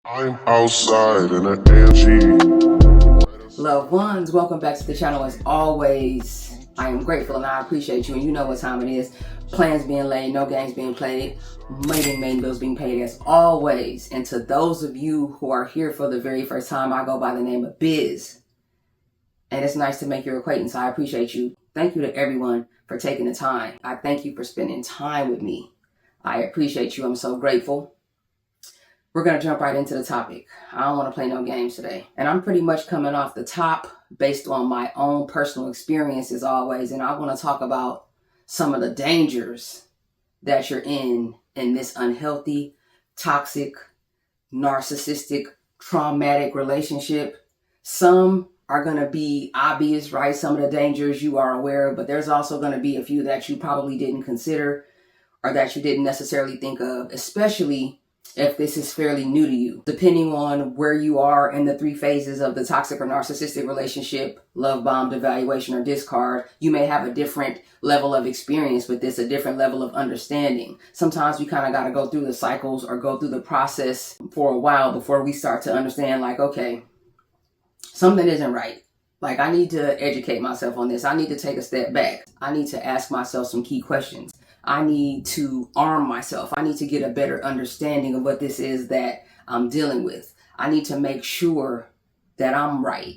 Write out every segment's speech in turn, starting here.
I'm outside in an Angie. Loved ones, welcome back to the channel. As always, I am grateful and I appreciate you, and you know what time it is. Plans being laid, no games being played, main bills being paid as always. And to those of you who are here for the very first time, I go by the name of Biz. And it's nice to make your acquaintance. I appreciate you. Thank you to everyone for taking the time. I thank you for spending time with me. I appreciate you. I'm so grateful. We're going to jump right into the topic. I don't want to play no games today. And I'm pretty much coming off the top based on my own personal experience as always. And I want to talk about some of the dangers that you're in this unhealthy, toxic, narcissistic, traumatic relationship. Some are going to be obvious, right? Some of the dangers you are aware of, but there's also going to be a few that you probably didn't consider or that you didn't necessarily think of, especially if this is fairly new to you. Depending on where you are in the three phases of the toxic or narcissistic relationship, love bomb, evaluation, or discard, you may have a different level of experience with this, a different level of understanding. Sometimes we kind of got to go through the cycles or go through the process for a while before we start to understand, like, okay, something isn't right. Like, I need to educate myself on this. I need to take a step back. I need to ask myself some key questions. I need to arm myself. I need to get a better understanding of what this is that I'm dealing with. I need to make sure that I'm right.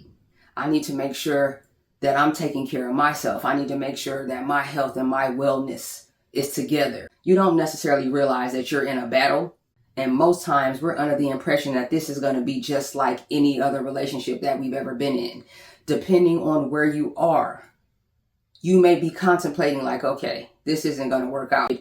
I need to make sure that I'm taking care of myself. I need to make sure that my health and my wellness is together. You don't necessarily realize that you're in a battle. And most times we're under the impression that this is going to be just like any other relationship that we've ever been in. Depending on where you are, you may be contemplating like, okay, this isn't going to work out.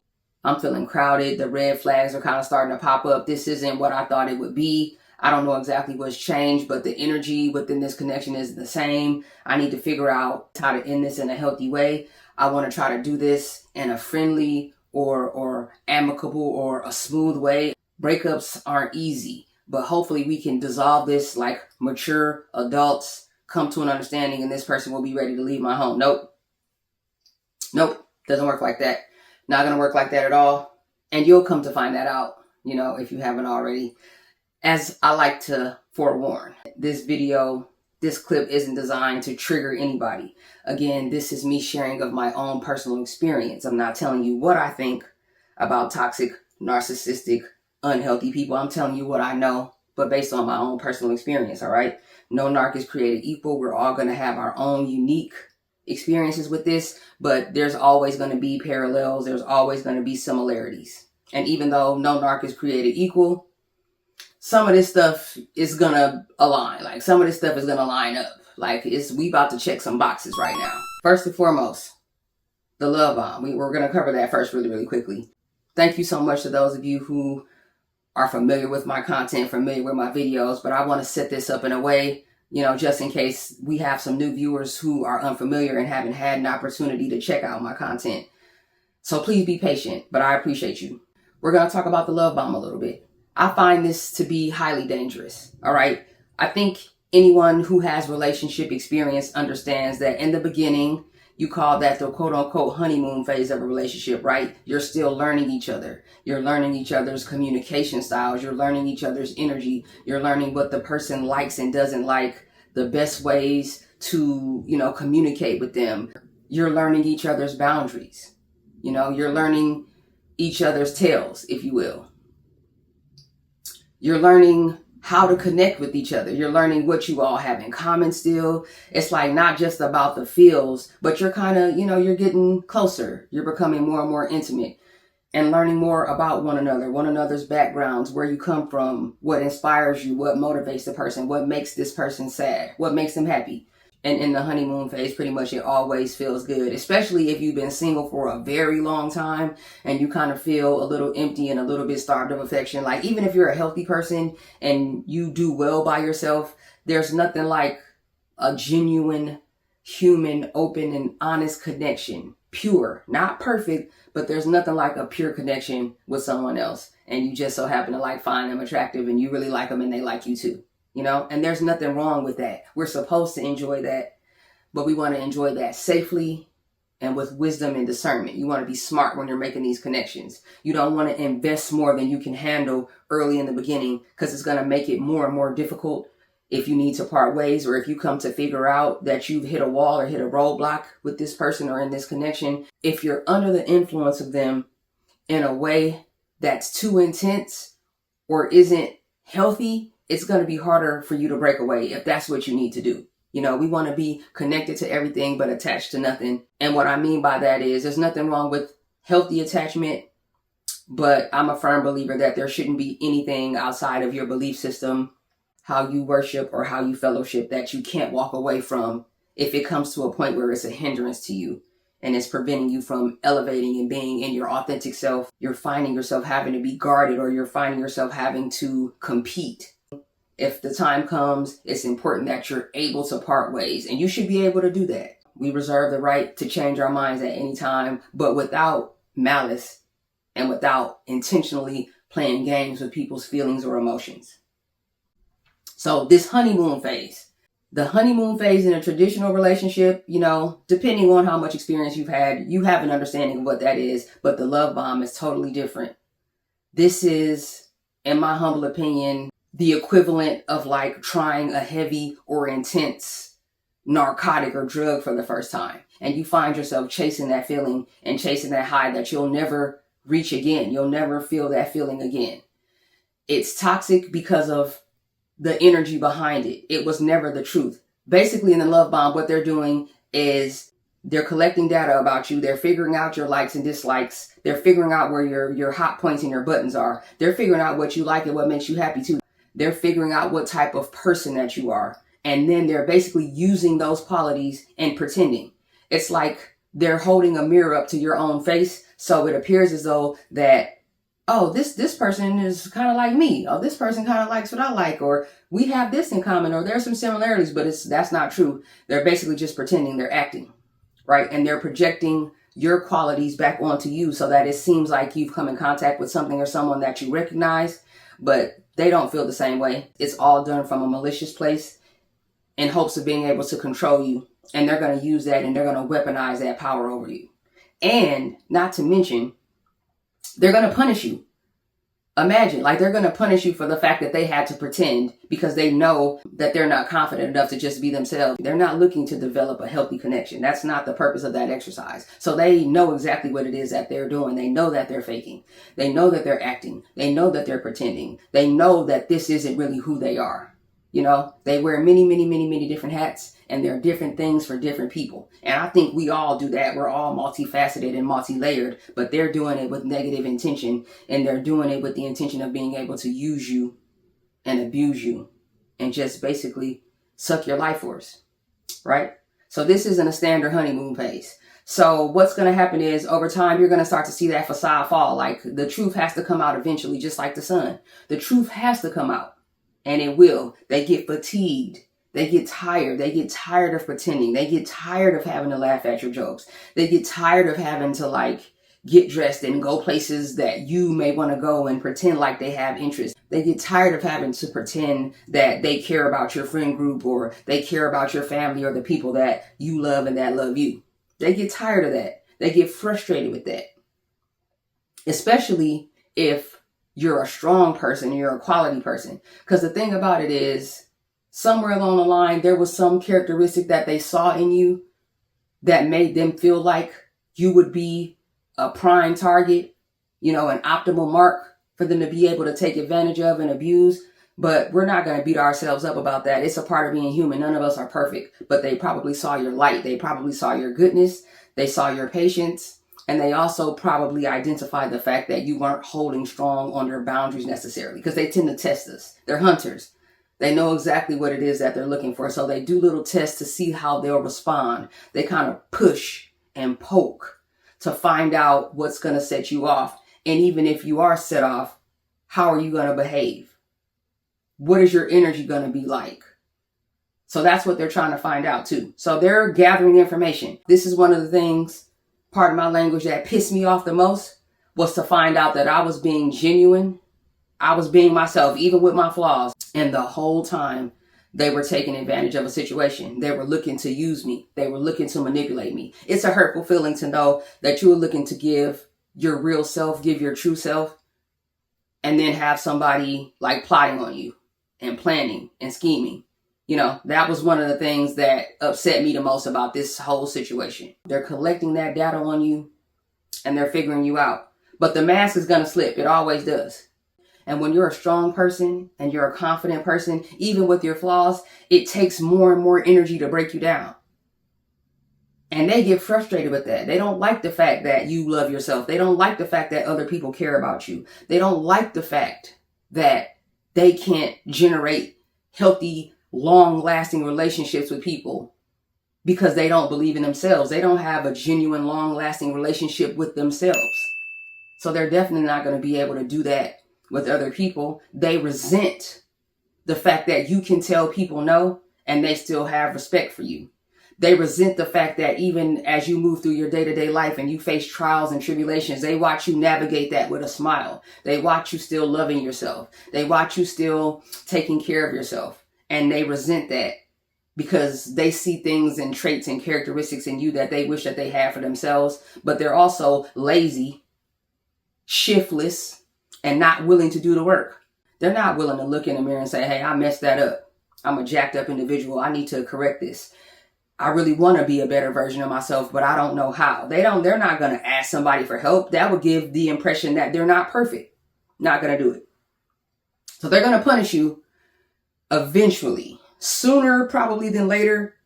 I'm feeling crowded. The red flags are kind of starting to pop up. This isn't what I thought it would be. I don't know exactly what's changed, but the energy within this connection is the same. I need to figure out how to end this in a healthy way. I want to try to do this in a friendly or amicable or a smooth way. Breakups aren't easy, but hopefully we can dissolve this like mature adults, come to an understanding, and this person will be ready to leave my home. Nope. Doesn't work like that. Not going to work like that at all. And you'll come to find that out, if you haven't already. As I like to forewarn, this clip isn't designed to trigger anybody. Again, this is me sharing of my own personal experience. I'm not telling you what I think about toxic, narcissistic, unhealthy people. I'm telling you what I know, but based on my own personal experience, all right? No narc is created equal. We're all going to have our own unique experiences with this, but there's always going to be parallels. There's always going to be similarities. And even though no narc is created equal, some of this stuff is going to align. Like, some of this stuff is going to line up. Like, we about to check some boxes right now. First and foremost, the love bomb. We're going to cover that first really, really quickly. Thank you so much to those of you who are familiar with my content, familiar with my videos, but I want to set this up in a way, just in case we have some new viewers who are unfamiliar and haven't had an opportunity to check out my content. So please be patient, but I appreciate you. We're going to talk about the love bomb a little bit. I find this to be highly dangerous. All right. I think anyone who has relationship experience understands that in the beginning, you call that the quote unquote honeymoon phase of a relationship, right? You're still learning each other. You're learning each other's communication styles. You're learning each other's energy. You're learning what the person likes and doesn't like, the best ways to, communicate with them. You're learning each other's boundaries. You're learning each other's tales, if you will. You're learning how to connect with each other. You're learning what you all have in common still. It's like not just about the feels, but you're kind of, you're getting closer. You're becoming more and more intimate and learning more about one another's backgrounds, where you come from, what inspires you, what motivates the person, what makes this person sad, what makes them happy. And in the honeymoon phase, pretty much it always feels good, especially if you've been single for a very long time and you kind of feel a little empty and a little bit starved of affection. Like, even if you're a healthy person and you do well by yourself, there's nothing like a genuine, human, open, and honest connection. Pure, not perfect, but there's nothing like a pure connection with someone else. And you just so happen to find them attractive and you really like them and they like you too. And there's nothing wrong with that. We're supposed to enjoy that, but we want to enjoy that safely and with wisdom and discernment. You want to be smart when you're making these connections. You don't want to invest more than you can handle early in the beginning, because it's going to make it more and more difficult if you need to part ways, or if you come to figure out that you've hit a wall or hit a roadblock with this person or in this connection. If you're under the influence of them in a way that's too intense or isn't healthy, it's going to be harder for you to break away if that's what you need to do. You know, we want to be connected to everything but attached to nothing. And what I mean by that is there's nothing wrong with healthy attachment, but I'm a firm believer that there shouldn't be anything outside of your belief system, how you worship or how you fellowship, that you can't walk away from if it comes to a point where it's a hindrance to you and it's preventing you from elevating and being in your authentic self. You're finding yourself having to be guarded, or you're finding yourself having to compete. If the time comes, it's important that you're able to part ways, and you should be able to do that. We reserve the right to change our minds at any time, but without malice and without intentionally playing games with people's feelings or emotions. So this honeymoon phase, the honeymoon phase in a traditional relationship, you know, depending on how much experience you've had, you have an understanding of what that is, but the love bomb is totally different. This is, in my humble opinion, the equivalent of like trying a heavy or intense narcotic or drug for the first time. And you find yourself chasing that feeling and chasing that high that you'll never reach again. You'll never feel that feeling again. It's toxic because of the energy behind it. It was never the truth. Basically, in the love bomb, what they're doing is they're collecting data about you. They're figuring out your likes and dislikes. They're figuring out where your hot points and your buttons are. They're figuring out what you like and what makes you happy too. They're figuring out what type of person that you are. And then they're basically using those qualities and pretending. It's like they're holding a mirror up to your own face. So it appears as though that, oh, this person is kind of like me. Oh, this person kind of likes what I like, or we have this in common, or there's some similarities, but that's not true. They're basically just pretending, they're acting, right? And they're projecting your qualities back onto you so that it seems like you've come in contact with something or someone that you recognize, but they don't feel the same way. It's all done from a malicious place in hopes of being able to control you. And they're going to use that and they're going to weaponize that power over you. And not to mention, they're going to punish you. Imagine, like, they're going to punish you for the fact that they had to pretend because they know that they're not confident enough to just be themselves. They're not looking to develop a healthy connection. That's not the purpose of that exercise. So they know exactly what it is that they're doing. They know that they're faking. They know that they're acting. They know that they're pretending. They know that this isn't really who they are. You know, they wear many different hats, and they're different things for different people. And I think we all do that. We're all multifaceted and multi-layered, but they're doing it with negative intention, and they're doing it with the intention of being able to use you and abuse you and just basically suck your life force, right? So this isn't a standard honeymoon phase. So what's going to happen is over time, you're going to start to see that facade fall. Like, the truth has to come out eventually, just like the sun. The truth has to come out. And it will. They get fatigued. They get tired. They get tired of pretending. They get tired of having to laugh at your jokes. They get tired of having to, like, get dressed and go places that you may want to go and pretend like they have interest. They get tired of having to pretend that they care about your friend group, or they care about your family, or the people that you love and that love you. They get tired of that. They get frustrated with that. Especially if you're a strong person, you're a quality person. Because the thing about it is, somewhere along the line, there was some characteristic that they saw in you that made them feel like you would be a prime target, you know, an optimal mark for them to be able to take advantage of and abuse. But we're not going to beat ourselves up about that. It's a part of being human. None of us are perfect, but they probably saw your light. They probably saw your goodness. They saw your patience. And they also probably identified the fact that you weren't holding strong on your boundaries necessarily, because they tend to test us. They're hunters. They know exactly what it is that they're looking for. So they do little tests to see how they'll respond. They kind of push and poke to find out what's going to set you off. And even if you are set off, how are you going to behave? What is your energy going to be like? So that's what they're trying to find out too. So they're gathering information. This is one of the things, part of my language, that pissed me off the most, was to find out that I was being genuine. I was being myself, even with my flaws. And the whole time, They were taking advantage of a situation. They were looking to use me. They were looking to manipulate me. It's a hurtful feeling to know that you were looking to give your real self, give your true self, and then have somebody like plotting on you and planning and scheming. You know, that was one of the things that upset me the most about this whole situation. They're collecting that data on you and they're figuring you out. But the mask is going to slip. It always does. And when you're a strong person and you're a confident person, even with your flaws, it takes more and more energy to break you down. And they get frustrated with that. They don't like the fact that you love yourself. They don't like the fact that other people care about you. They don't like the fact that they can't generate healthy, long-lasting relationships with people because they don't believe in themselves. They don't have a genuine, long-lasting relationship with themselves. So they're definitely not going to be able to do that with other people. They resent the fact that you can tell people no and they still have respect for you. They resent the fact that even as you move through your day-to-day life and you face trials and tribulations, they watch you navigate that with a smile. They watch you still loving yourself. They watch you still taking care of yourself. And they resent that because they see things and traits and characteristics in you that they wish that they had for themselves. But they're also lazy, shiftless, and not willing to do the work. They're not willing to look in the mirror and say, hey, I messed that up. I'm a jacked up individual. I need to correct this. I really want to be a better version of myself, but I don't know how. They're not going to ask somebody for help. That would give the impression that they're not perfect. Not going to do it. So they're going to punish you eventually. Sooner probably than later.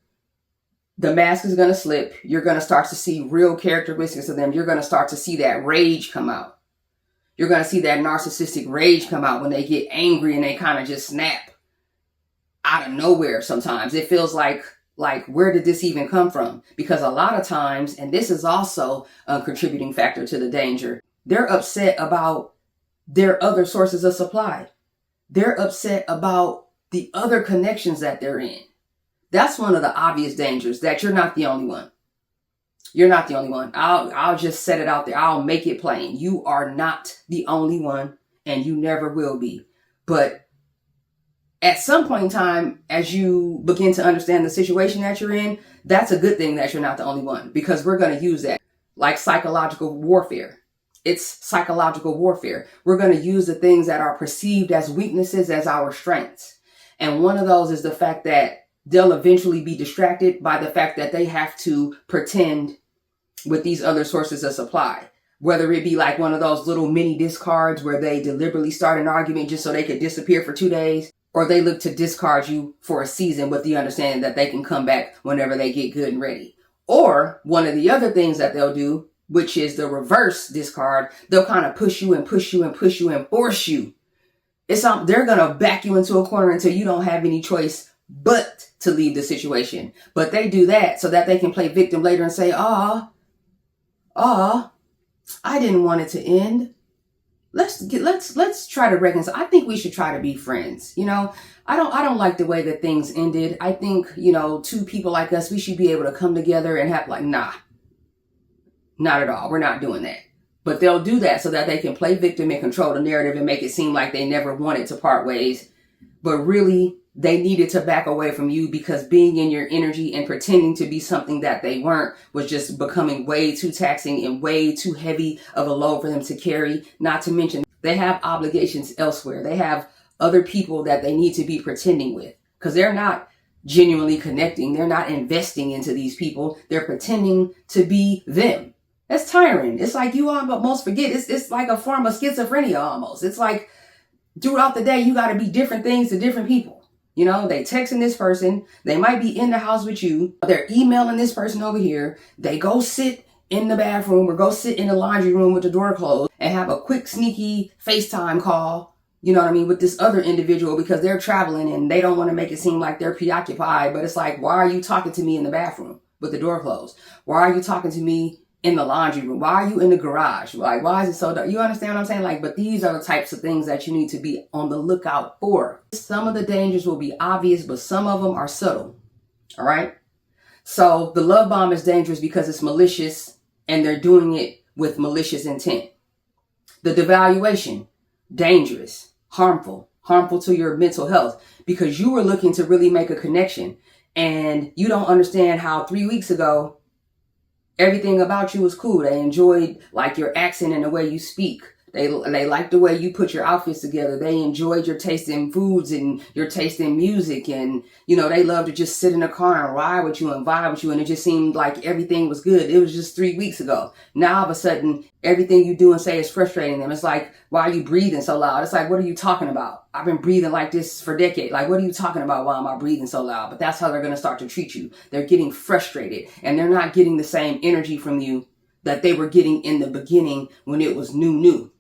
The mask is going to slip. You're going to start to see real characteristics of them. You're going to start to see that rage come out. You're going to see that narcissistic rage come out when they get angry and they kind of just snap out of nowhere sometimes. It feels like where did this even come from? Because a lot of times, and this is also a contributing factor to the danger, they're upset about their other sources of supply. They're upset about the other connections that they're in. That's one of the obvious dangers, that you're not the only one. You're not the only one. I'll just set it out there. I'll make it plain. You are not the only one, and you never will be. But at some point in time, as you begin to understand the situation that you're in, that's a good thing that you're not the only one, because we're going to use that like psychological warfare. It's psychological warfare. We're going to use the things that are perceived as weaknesses as our strengths. And one of those is the fact that they'll eventually be distracted by the fact that they have to pretend with these other sources of supply. Whether it be like one of those little mini discards where they deliberately start an argument just so they could disappear for 2 days, or they look to discard you for a season with the understanding that they can come back whenever they get good and ready. Or one of the other things that they'll do, which is the reverse discard, they'll kind of push you and push you and push you and force you. They're going to back you into a corner until you don't have any choice but to leave the situation. But they do that so that they can play victim later and say, I didn't want it to end. Let's try to reconcile. I think we should try to be friends. You know, I don't like the way that things ended. I think, two people like us, we should be able to come together and have nah, not at all. We're not doing that. But they'll do that so that they can play victim and control the narrative and make it seem like they never wanted to part ways. But really, they needed to back away from you because being in your energy and pretending to be something that they weren't was just becoming way too taxing and way too heavy of a load for them to carry. Not to mention, they have obligations elsewhere. They have other people that they need to be pretending with because they're not genuinely connecting. They're not investing into these people. They're pretending to be them. That's tiring. It's like you almost forget. It's like a form of schizophrenia almost. It's like throughout the day, you got to be different things to different people. They texting this person. They might be in the house with you. They're emailing this person over here. They go sit in the bathroom or go sit in the laundry room with the door closed and have a quick sneaky FaceTime call, with this other individual because they're traveling and they don't want to make it seem like they're preoccupied. But it's like, why are you talking to me in the bathroom with the door closed? Why are you talking to me in the laundry room? Why are you in the garage? Like, why is it so dark? You understand what I'm saying? But these are the types of things that you need to be on the lookout for. Some of the dangers will be obvious, but some of them are subtle. All right. So the love bomb is dangerous because it's malicious and they're doing it with malicious intent. The devaluation, dangerous, harmful harmful to your mental health, because you were looking to really make a connection. And you don't understand how 3 weeks ago, everything about you was cool. They enjoyed like your accent and the way you speak. They liked the way you put your outfits together. They enjoyed your taste in foods and your taste in music. And, you know, they love to just sit in the car and ride with you and vibe with you. And it just seemed like everything was good. It was just 3 weeks ago. Now, all of a sudden, everything you do and say is frustrating them. It's like, why are you breathing so loud? It's like, what are you talking about? I've been breathing like this for decades. Like, what are you talking about? Why am I breathing so loud? But that's how they're going to start to treat you. They're getting frustrated and they're not getting the same energy from you that they were getting in the beginning when it was new.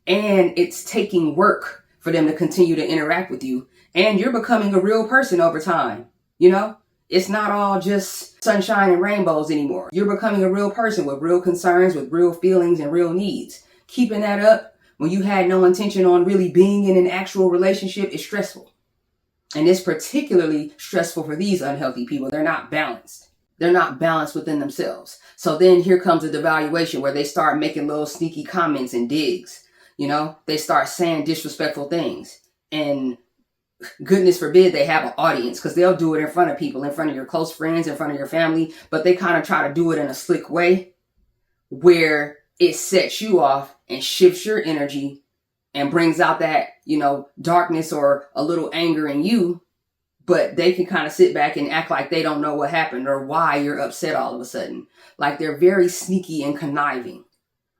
And it's taking work for them to continue to interact with you. And you're becoming a real person over time. You know, it's not all just sunshine and rainbows anymore. You're becoming a real person with real concerns, with real feelings and real needs. Keeping that up when you had no intention on really being in an actual relationship is stressful. And it's particularly stressful for these unhealthy people. They're not balanced. They're not balanced within themselves. So then here comes a devaluation where they start making little sneaky comments and digs. You know, they start saying disrespectful things, and goodness forbid they have an audience, because they'll do it in front of people, in front of your close friends, in front of your family. But they kind of try to do it in a slick way where it sets you off and shifts your energy and brings out that, you know, darkness or a little anger in you. But they can kind of sit back and act like they don't know what happened or why you're upset all of a sudden. Like they're very sneaky and conniving.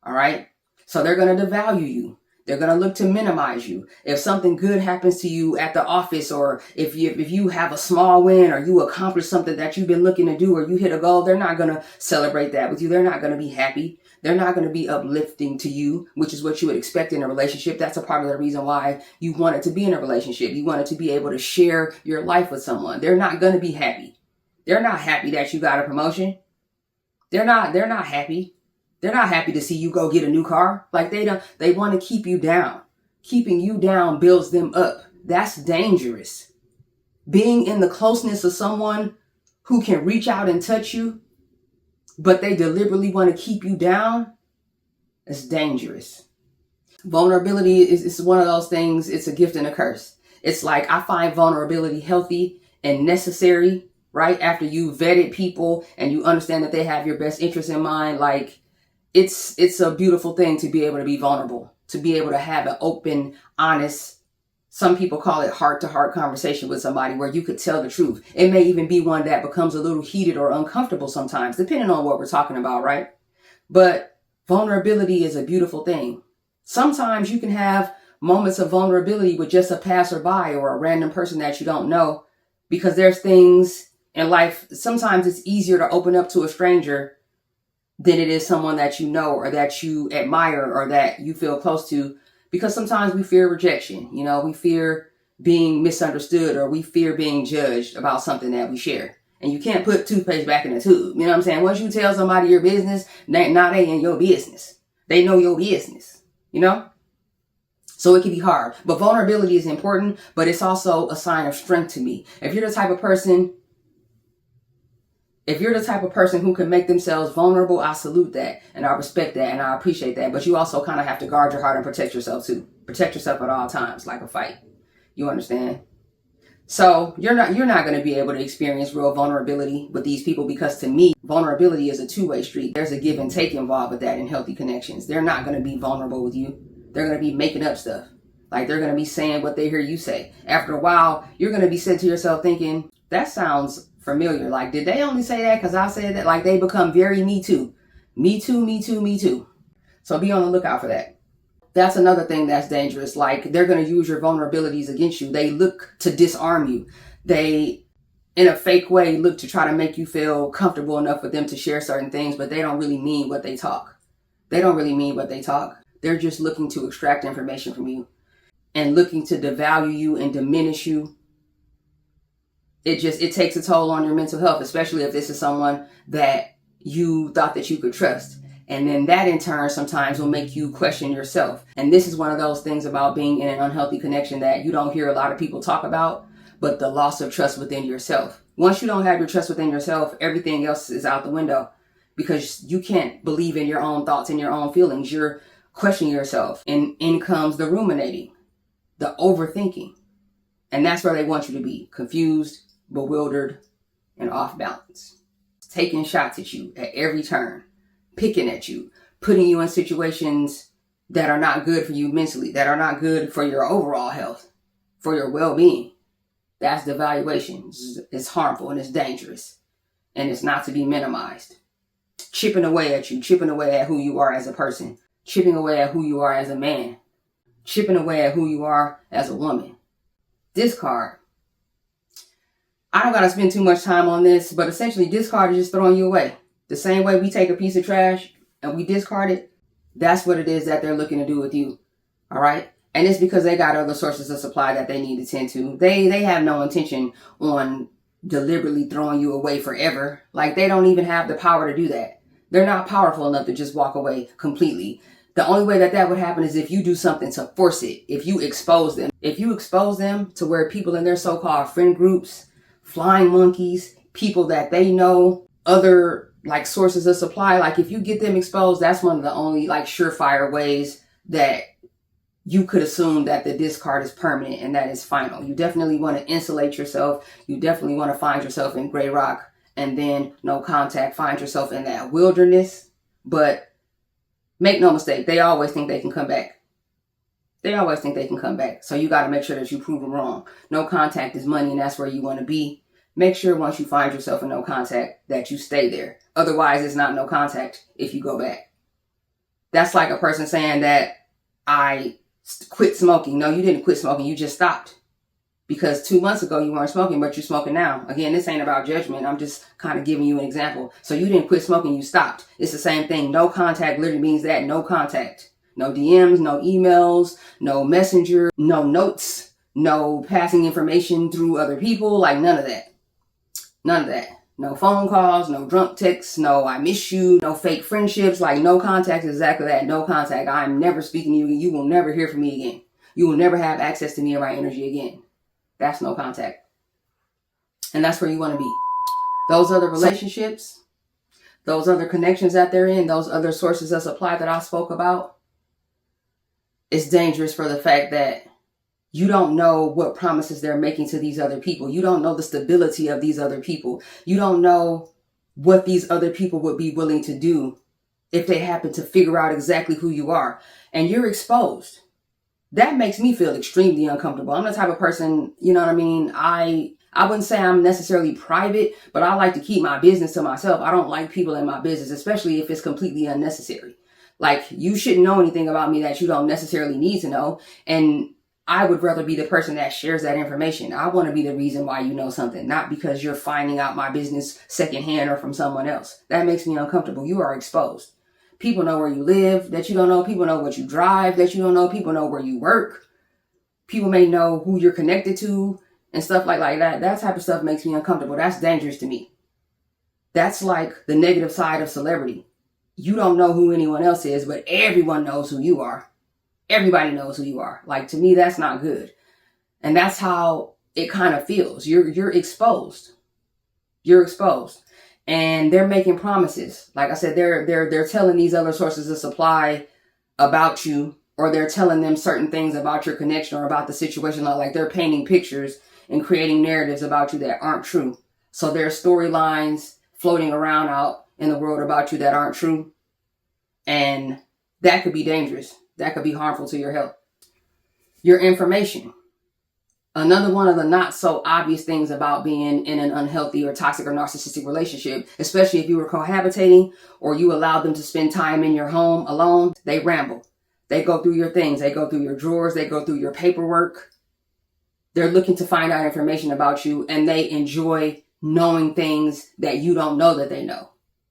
All right. So they're going to devalue you. They're going to look to minimize you. If something good happens to you at the office, or if you have a small win, or you accomplish something that you've been looking to do, or you hit a goal, they're not going to celebrate that with you. They're not going to be happy. They're not going to be uplifting to you, which is what you would expect in a relationship. That's a part of the reason why you wanted to be in a relationship. You wanted to be able to share your life with someone. They're not going to be happy. They're not happy that you got a promotion. They're not happy. They're not happy to see you go get a new car. Like they want to keep you down. Keeping you down builds them up. That's dangerous. Being in the closeness of someone who can reach out and touch you, but they deliberately want to keep you down, it's dangerous. Vulnerability is one of those things. It's a gift and a curse. It's like, I find vulnerability healthy and necessary, right? After you vetted people and you understand that they have your best interest in mind. Like, it's a beautiful thing to be able to be vulnerable, to be able to have an open, honest, some people call it heart-to-heart conversation with somebody where you could tell the truth. It may even be one that becomes a little heated or uncomfortable sometimes, depending on what we're talking about, right? But vulnerability is a beautiful thing. Sometimes you can have moments of vulnerability with just a passerby or a random person that you don't know, because there's things in life. Sometimes it's easier to open up to a stranger than it is someone that you know or that you admire or that you feel close to, because sometimes we fear rejection. You know, we fear being misunderstood, or we fear being judged about something that we share. And you can't put toothpaste back in the tube. You know what I'm saying? Once you tell somebody your business, now they in your business. They know your business, you know? So it can be hard. But vulnerability is important, but it's also a sign of strength to me. If you're the type of person who can make themselves vulnerable, I salute that and I respect that and I appreciate that. But you also kind of have to guard your heart and protect yourself too. Protect yourself at all times, like a fight. You understand? So you're not going to be able to experience real vulnerability with these people, because to me, vulnerability is a two-way street. There's a give and take involved with that in healthy connections. They're not going to be vulnerable with you. They're going to be making up stuff. Like, they're going to be saying what they hear you say. After a while, you're going to be sitting to yourself thinking, that sounds familiar. Like, did they only say that because I said that? Like, they become very me too. Me too, me too, me too. So be on the lookout for that. That's another thing that's dangerous. Like, they're going to use your vulnerabilities against you. They look to disarm you. They, in a fake way, look to try to make you feel comfortable enough with them to share certain things, but they don't really mean what they talk. They don't really mean what they talk. They're just looking to extract information from you and looking to devalue you and diminish you. It takes a toll on your mental health, especially if this is someone that you thought that you could trust. And then that in turn sometimes will make you question yourself. And this is one of those things about being in an unhealthy connection that you don't hear a lot of people talk about, but the loss of trust within yourself. Once you don't have your trust within yourself, everything else is out the window, because you can't believe in your own thoughts and your own feelings. You're questioning yourself, and in comes the ruminating, the overthinking. And that's where they want you to be. Confused, bewildered, and off balance. Taking shots at you at every turn. Picking at you. Putting you in situations that are not good for you mentally. That are not good for your overall health. For your well-being. That's devaluation. It's harmful and it's dangerous. And it's not to be minimized. Chipping away at you. Chipping away at who you are as a person. Chipping away at who you are as a man. Chipping away at who you are as a woman. Discard. I don't got to spend too much time on this, but essentially discard is just throwing you away. The same way we take a piece of trash and we discard it, that's what it is that they're looking to do with you. All right? And it's because they got other sources of supply that they need to tend to. They have no intention on deliberately throwing you away forever. Like, they don't even have the power to do that. They're not powerful enough to just walk away completely. The only way that would happen is if you do something to force it. If you expose them. If you expose them to where people in their so-called friend groups, flying monkeys, people that they know, other like sources of supply, like if you get them exposed, that's one of the only like surefire ways that you could assume that the discard is permanent and that is final. You definitely want to insulate yourself. You definitely want to find yourself in gray rock and then no contact. Find yourself in that wilderness. But make no mistake, they always think they can come back. They always think they can come back. So you got to make sure that you prove them wrong. No contact is money and that's where you want to be. Make sure once you find yourself in no contact that you stay there. Otherwise, it's not no contact if you go back. That's like a person saying that I quit smoking. No, you didn't quit smoking. You just stopped. Because 2 months ago you weren't smoking, but you're smoking now. Again, this ain't about judgment. I'm just kind of giving you an example. So you didn't quit smoking, you stopped. It's the same thing. No contact literally means that. No contact. No DMs, no emails, no messenger, no notes, no passing information through other people. Like none of that. None of that. No phone calls, no drunk texts, no I miss you, no fake friendships. Like no contact is exactly that. No contact. I'm never speaking to you again. You will never hear from me again. You will never have access to me or my energy again. That's no contact. And that's where you want to be. Those other relationships, those other connections that they're in, those other sources of supply that I spoke about, it's dangerous for the fact that you don't know what promises they're making to these other people. You don't know the stability of these other people. You don't know what these other people would be willing to do if they happen to figure out exactly who you are. And you're exposed. That makes me feel extremely uncomfortable. I'm the type of person, you know what I mean? I wouldn't say I'm necessarily private, but I like to keep my business to myself. I don't like people in my business, especially if it's completely unnecessary. Like, you shouldn't know anything about me that you don't necessarily need to know. And I would rather be the person that shares that information. I want to be the reason why you know something, not because you're finding out my business secondhand or from someone else. That makes me uncomfortable. You are exposed. People know where you live that you don't know. People know what you drive that you don't know. People know where you work. People may know who you're connected to and stuff like that. That type of stuff makes me uncomfortable. That's dangerous to me. That's like the negative side of celebrity. You don't know who anyone else is, but everyone knows who you are. Everybody knows who you are. Like, to me, that's not good. And that's how it kind of feels. You're exposed. You're exposed. And they're making promises. Like I said, they're telling these other sources of supply about you, or they're telling them certain things about your connection or about the situation. Like they're painting pictures and creating narratives about you that aren't true. So there are storylines floating around out in the world about you that aren't true. And that could be dangerous. That could be harmful to your health. Your information. Another one of the not so obvious things about being in an unhealthy or toxic or narcissistic relationship, especially if you were cohabitating or you allowed them to spend time in your home alone, they ramble. They go through your things. They go through your drawers. They go through your paperwork. They're looking to find out information about you, and they enjoy knowing things that you don't know that they know.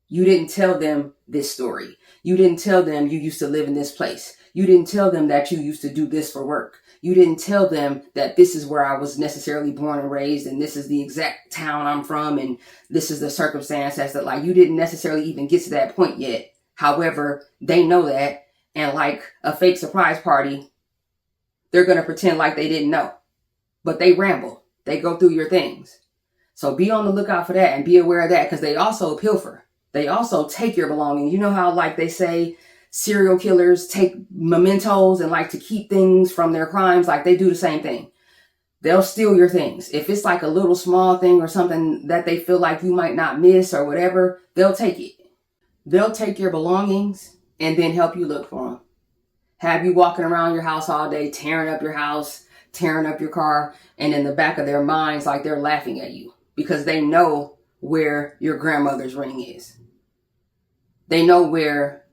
You didn't tell them this story. You didn't tell them you used to live in this place. You didn't tell them that you used to do this for work. You didn't tell them that this is where I was necessarily born and raised, and this is the exact town I'm from, and this is the circumstance that's that, like, you didn't necessarily even get to that point yet. However, they know that, and like a fake surprise party, they're going to pretend like they didn't know. But they ramble. They go through your things. So be on the lookout for that and be aware of that, because they also pilfer. They also take your belongings. You know how, like, they say serial killers take mementos and like to keep things from their crimes? Like, they do the same thing. They'll steal your things. If it's like a little small thing or something that they feel like you might not miss or whatever, they'll take it. They'll take your belongings and then help you look for them. Have you walking around your house all day, tearing up your house, tearing up your car, and in the back of their minds, like they're laughing at you because they know where your grandmother's ring is. They know where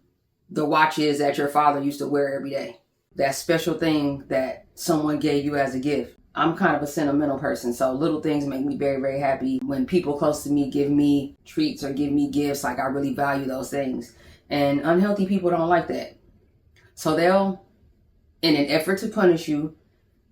the watch is that your father used to wear every day. That special thing that someone gave you as a gift. I'm kind of a sentimental person, so little things make me very, very happy. When people close to me give me treats or give me gifts, like I really value those things. And unhealthy people don't like that. So they'll, in an effort to punish you,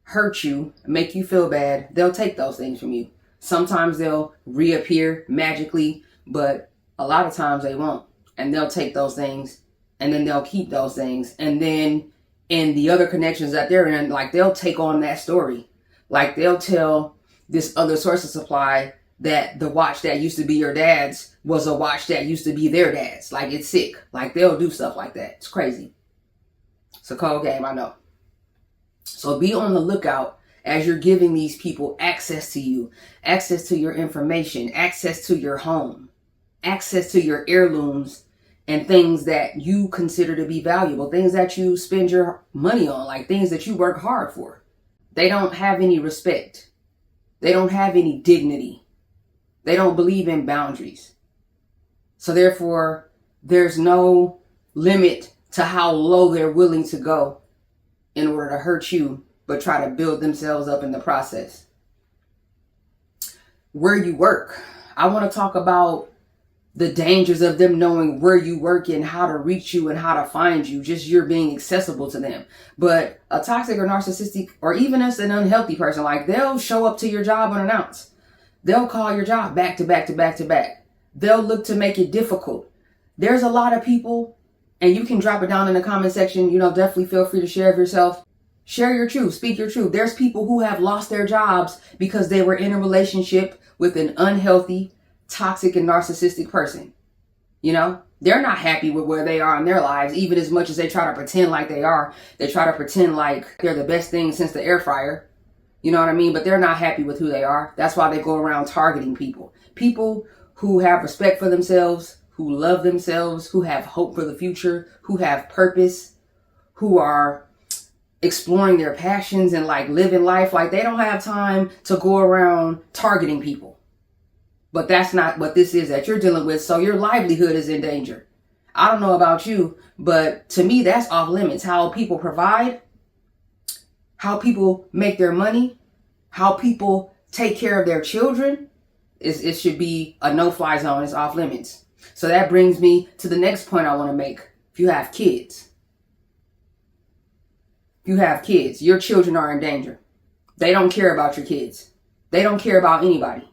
hurt you, make you feel bad, they'll take those things from you. Sometimes they'll reappear magically, but a lot of times they won't. And they'll take those things, and then they'll keep those things. And then in the other connections that they're in, like they'll take on that story. Like they'll tell this other source of supply that the watch that used to be your dad's was a watch that used to be their dad's. Like it's sick. Like they'll do stuff like that. It's crazy. It's a cold game, I know. So be on the lookout as you're giving these people access to you, access to your information, access to your home, access to your heirlooms and things that you consider to be valuable, things that you spend your money on, like things that you work hard for. They don't have any respect. They don't have any dignity. They don't believe in boundaries. So therefore, there's no limit to how low they're willing to go in order to hurt you, but try to build themselves up in the process. Where you work. I want to talk about the dangers of them knowing where you work and how to reach you and how to find you, just you're being accessible to them. But a toxic or narcissistic, or even as an unhealthy person, like they'll show up to your job unannounced. They'll call your job back to back to back to back. They'll look to make it difficult. There's a lot of people, and you can drop it down in the comment section. Definitely feel free to share of yourself. Share your truth, speak your truth. There's people who have lost their jobs because they were in a relationship with an unhealthy, toxic and narcissistic person. They're not happy with where they are in their lives, even as much as they try to pretend like they are. They try to pretend like they're the best thing since the air fryer. You know what I mean? But they're not happy with who they are. That's why they go around targeting people. People who have respect for themselves, who love themselves, who have hope for the future, who have purpose, who are exploring their passions and like living life. Like they don't have time to go around targeting people. But that's not what this is that you're dealing with. So your livelihood is in danger. I don't know about you, but to me, that's off limits. How people provide, how people make their money, how people take care of their children, it should be a no-fly zone. It's off limits. So that brings me to the next point I want to make. If you have kids, your children are in danger. They don't care about your kids. They don't care about anybody.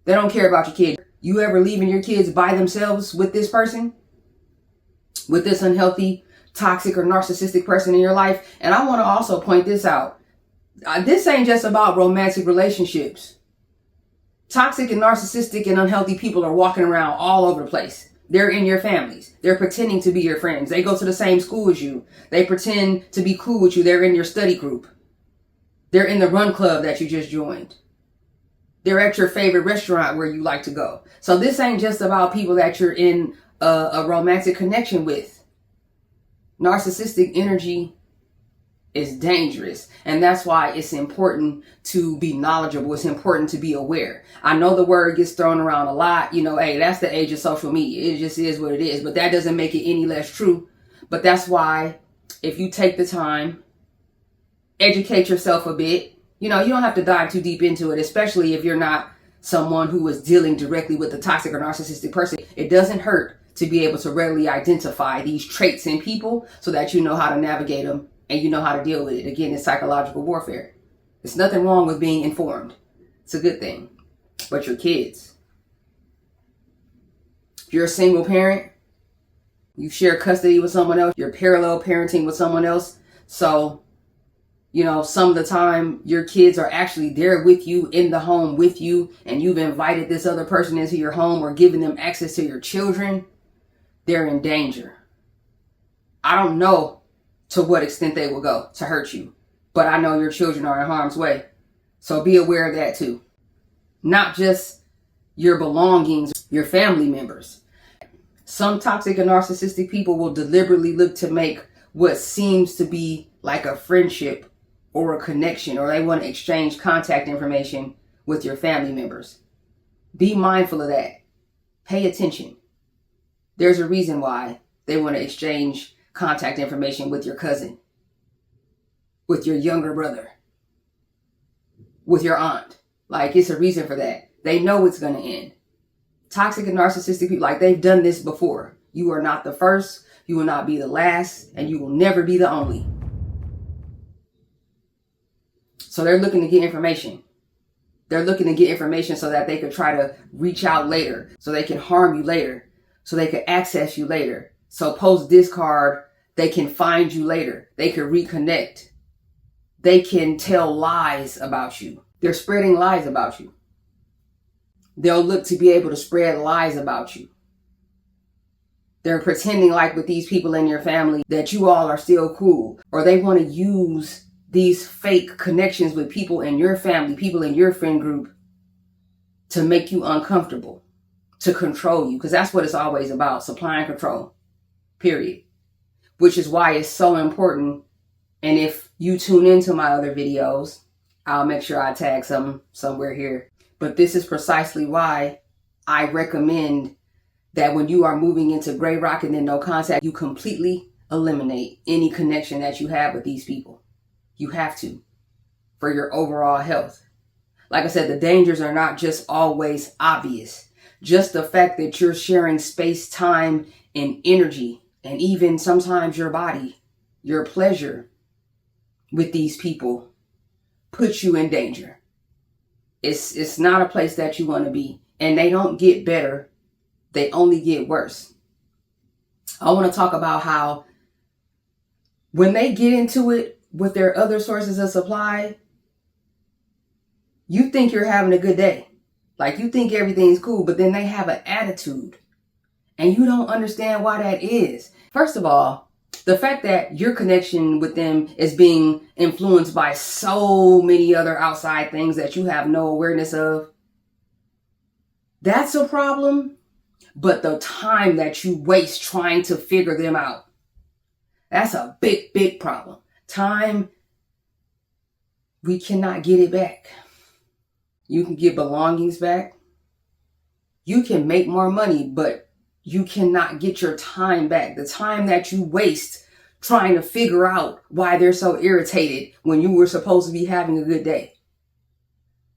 They don't care about your kids. You ever leaving your kids by themselves with this person? With this unhealthy, toxic, or narcissistic person in your life? And I want to also point this out. This ain't just about romantic relationships. Toxic and narcissistic and unhealthy people are walking around all over the place. They're in your families. They're pretending to be your friends. They go to the same school as you. They pretend to be cool with you. They're in your study group. They're in the run club that you just joined. They're at your favorite restaurant where you like to go. So this ain't just about people that you're in a romantic connection with. Narcissistic energy is dangerous. And that's why it's important to be knowledgeable. It's important to be aware. I know the word gets thrown around a lot. Hey, that's the age of social media. It just is what it is. But that doesn't make it any less true. But that's why if you take the time, educate yourself a bit. You don't have to dive too deep into it, especially if you're not someone who is dealing directly with a toxic or narcissistic person. It doesn't hurt to be able to readily identify these traits in people so that you know how to navigate them and you know how to deal with it. Again, it's psychological warfare. There's nothing wrong with being informed. It's a good thing. But your kids, if you're a single parent, you share custody with someone else, you're parallel parenting with someone else. So some of the time your kids are actually there with you in the home with you, and you've invited this other person into your home or given them access to your children. They're in danger. I don't know to what extent they will go to hurt you. but I know your children are in harm's way. So be aware of that too. Not just your belongings, your family members. Some toxic and narcissistic people will deliberately look to make what seems to be like a friendship or a connection, or they want to exchange contact information with your family members. Be mindful of that. Pay attention. There's a reason why they want to exchange contact information with your cousin, with your younger brother, with your aunt. Like, it's a reason for that. They know it's going to end. Toxic and narcissistic people, like, they've done this before. You are not the first, you will not be the last, and you will never be the only. So they're looking to get information. They're looking to get information so that they could try to reach out later, so they can harm you later, so they could access you later. So post discard, they can find you later. They can reconnect. They can tell lies about you. They're spreading lies about you. They'll look to be able to spread lies about you. They're pretending like with these people in your family that you all are still cool, or they want to use these fake connections with people in your family, people in your friend group, to make you uncomfortable, to control you, because that's what it's always about, supply and control, period. Which is why it's so important. And if you tune into my other videos, I'll make sure I tag somewhere here. But this is precisely why I recommend that when you are moving into gray rock and then no contact, you completely eliminate any connection that you have with these people. You have to, for your overall health. Like I said, the dangers are not just always obvious. Just the fact that you're sharing space, time, and energy, and even sometimes your body, your pleasure with these people puts you in danger. It's not a place that you want to be. And they don't get better. They only get worse. I want to talk about how when they get into it with their other sources of supply, you think you're having a good day. Like, you think everything's cool, but then they have an attitude. And you don't understand why that is. First of all, the fact that your connection with them is being influenced by so many other outside things that you have no awareness of, that's a problem. But the time that you waste trying to figure them out, that's a big, big problem. Time, we cannot get it back. You can get belongings back. You can make more money, but you cannot get your time back. The time that you waste trying to figure out why they're so irritated when you were supposed to be having a good day.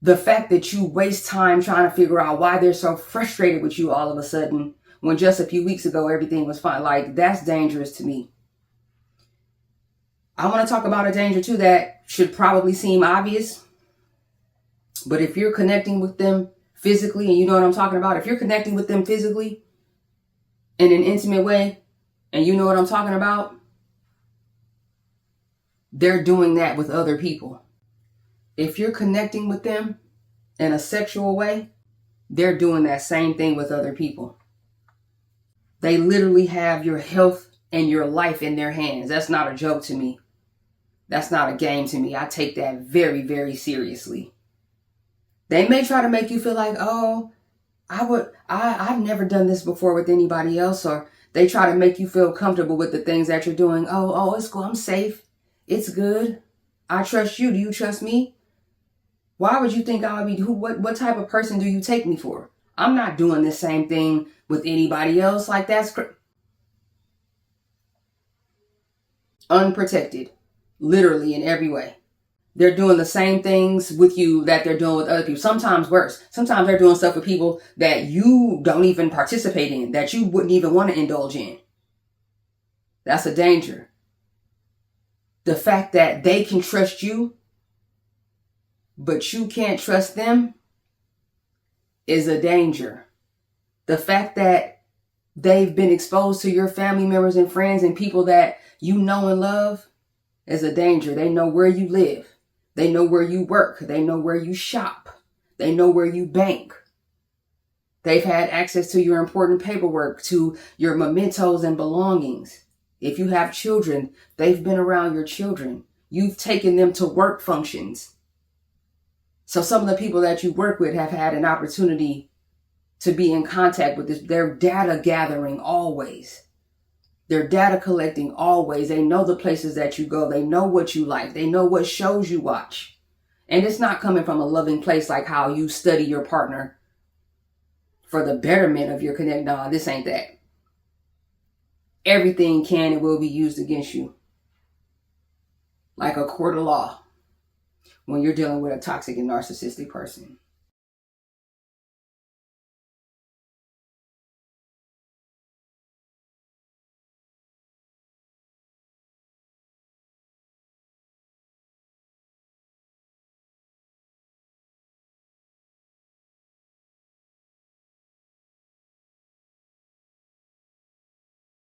The fact that you waste time trying to figure out why they're so frustrated with you all of a sudden when just a few weeks ago everything was fine. Like, that's dangerous to me. I want to talk about a danger too that should probably seem obvious. But if you're connecting with them physically, and you know what I'm talking about, if you're connecting with them physically in an intimate way, and you know what I'm talking about, they're doing that with other people. If you're connecting with them in a sexual way, they're doing that same thing with other people. They literally have your health and your life in their hands. That's not a joke to me. That's not a game to me. I take that very, very seriously. They may try to make you feel like, oh, I've never done this before with anybody else. Or they try to make you feel comfortable with the things that you're doing. Oh, it's cool. I'm safe. It's good. I trust you. Do you trust me? Why would you think I would be? What type of person do you take me for? I'm not doing the same thing with anybody else. Like, that's unprotected, literally in every way. They're doing the same things with you that they're doing with other people. Sometimes worse. Sometimes they're doing stuff with people that you don't even participate in, that you wouldn't even want to indulge in. That's a danger. The fact that they can trust you, but you can't trust them, is a danger. The fact that they've been exposed to your family members and friends and people that you know and love is a danger. They know where you live. They know where you work. They know where you shop. They know where you bank. They've had access to your important paperwork, to your mementos and belongings. If you have children, they've been around your children. You've taken them to work functions. So some of the people that you work with have had an opportunity to be in contact with this. They're data gathering always. They're data collecting always. They know the places that you go. They know what you like. They know what shows you watch. And it's not coming from a loving place like how you study your partner for the betterment of your connect. No, this ain't that. Everything can and will be used against you, like a court of law, when you're dealing with a toxic and narcissistic person.